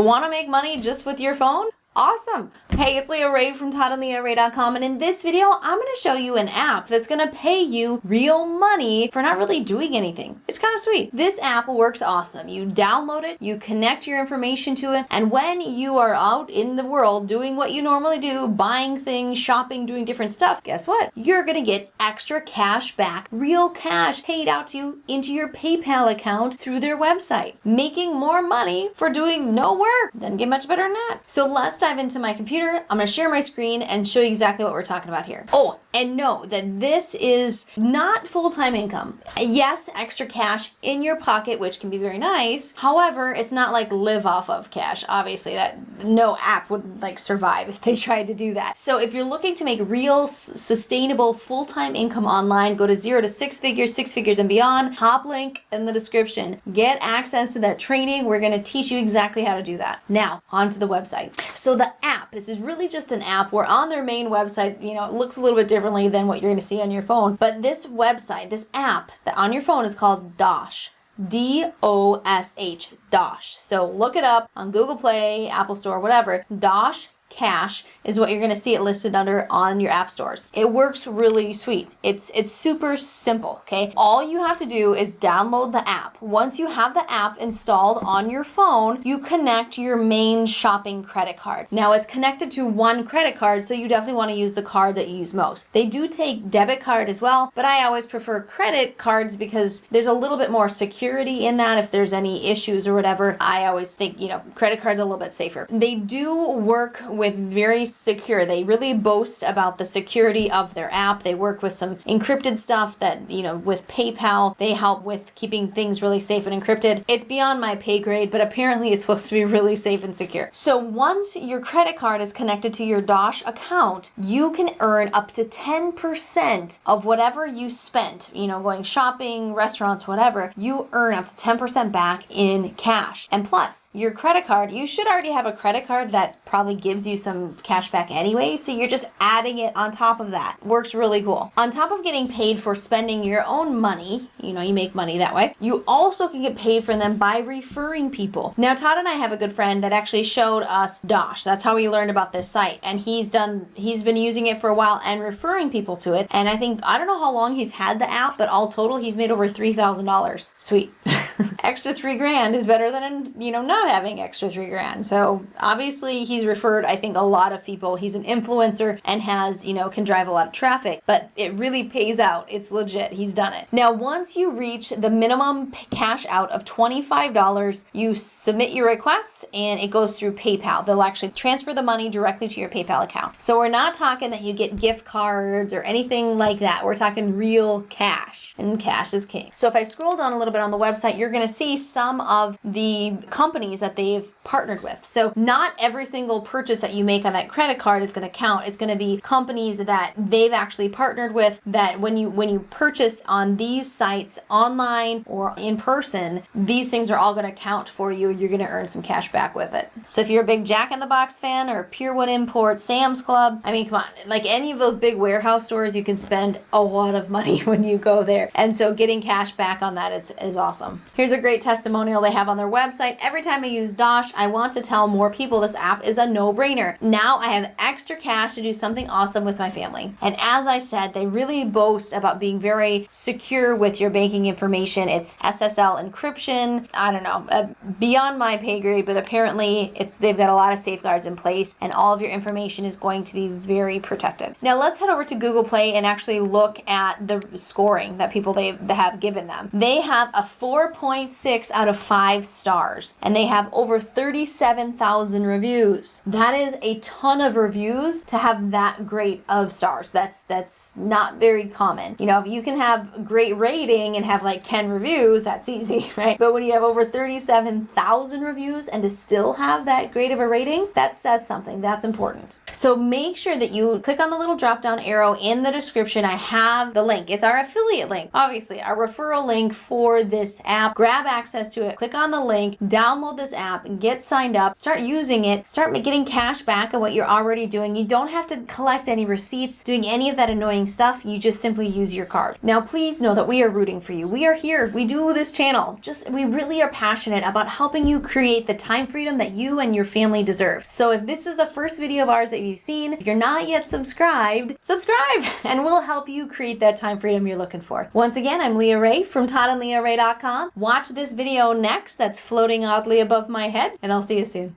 Want to make money just with your phone? Awesome. Hey, it's Leah Ray from TaughTonLeahRae.com, and in this video, I'm going to show you an app that's going to pay you real money for not really doing anything. It's kind of sweet. This app works awesome. You download it, you connect your information to it, and when you are out in the world doing what you normally do, buying things, shopping, doing different stuff, guess what? You're going to get extra cash back, real cash paid out to you into your PayPal account through their website. Making more money for doing no work. Doesn't get much better than that. So let's dive into my computer. I'm going to share my screen and show you exactly what we're talking about here. Oh, and know that this is not full-time income. Yes, extra cash in your pocket, which can be very nice. However, it's not like live off of cash. Obviously, that no app would like survive if they tried to do that. So if you're looking to make real sustainable full-time income online, go to 0 to 6 figures, 6 figures and beyond. Top link in the description. Get access to that training. We're going to teach you exactly how to do that. Now, onto the website. So the app, this is really just an app where on their main website, you know, it looks a little bit differently than what you're going to see on your phone. But this website, this app that on your phone is called Dosh. D-O-S-H, Dosh. So look it up on Google Play, Apple Store, whatever. Dosh Cash is what you're going to see it listed under on your app stores. It works really sweet. It's super simple, okay? All you have to do is download the app. Once you have the app installed on your phone, you connect your main shopping credit card. Now it's connected to one credit card, so you definitely want to use the card that you use most. They do take debit card as well, but I always prefer credit cards because there's a little bit more security in that if there's any issues or whatever. I always think, you know, credit cards are a little bit safer. They do work with very secure. They really boast about the security of their app. They work with some encrypted stuff that, you know, with PayPal, they help with keeping things really safe and encrypted. It's beyond my pay grade, but apparently it's supposed to be really safe and secure. So once your credit card is connected to your Dosh account, you can earn up to 10% of whatever you spent, you know, going shopping, restaurants, whatever. You earn up to 10% back in cash. And plus, your credit card, you should already have a credit card that probably gives you some cash back anyway, so you're just adding it on top of that. Works really cool. On top of getting paid for spending your own money, you know, you make money that way, you also can get paid for them by referring people. Now, Todd and I have a good friend that actually showed us Dosh. That's how we learned about this site, and he's been using it for a while and referring people to it, and I don't know how long he's had the app, but all total, he's made over $3,000. Sweet. Extra $3,000 is better than, you know, not having extra $3,000. So obviously he's referred, I think, a lot of people. He's an influencer and has, you know, can drive a lot of traffic, but it really pays out. It's legit. He's done it. Now, once you reach the minimum cash out of $25, you submit your request and it goes through PayPal. They'll actually transfer the money directly to your PayPal account. So we're not talking that you get gift cards or anything like that. We're talking real cash, and cash is king. So if I scroll down a little bit on the website, you're going to see some of the companies that they've partnered with. So not every single purchase that you make on that credit card is going to count. It's going to be companies that they've actually partnered with, that when you purchase on these sites online or in person, these things are all going to count for you. You're going to earn some cash back with it. So if you're a big Jack in the Box fan or Purewood Import, Sam's Club, I mean, come on, like any of those big warehouse stores, you can spend a lot of money when you go there. And so getting cash back on that is awesome. Here's a great testimonial they have on their website. Every time I use Dosh, I want to tell more people this app is a no-brainer. Now I have extra cash to do something awesome with my family. And as I said, they really boast about being very secure with your banking information. It's SSL encryption. I don't know, beyond my pay grade, but apparently they've got a lot of safeguards in place and all of your information is going to be very protected. Now let's head over to Google Play and actually look at the scoring that people they have given them. They have a 4.6 out of 5 stars and they have over 37,000 reviews. That is a ton of reviews to have that great of stars. That's not very common. You know, if you can have great rating and have like 10 reviews, that's easy, right? But when you have over 37,000 reviews and to still have that great of a rating, that says something. That's important. So make sure that you click on the little drop down arrow in the description. I have the link. It's our affiliate link, obviously, our referral link for this app. Grab have access to it, click on the link, download this app, get signed up, start using it, start getting cash back on what you're already doing. You don't have to collect any receipts, doing any of that annoying stuff. You just simply use your card. Now, please know that we are rooting for you. We are here. We do this channel. We really are passionate about helping you create the time freedom that you and your family deserve. So if this is the first video of ours that you've seen, if you're not yet subscribed, subscribe, and we'll help you create that time freedom you're looking for. Once again, I'm Leah Rae from ToddandLeahRae.com. Watch this video next that's floating oddly above my head, and I'll see you soon.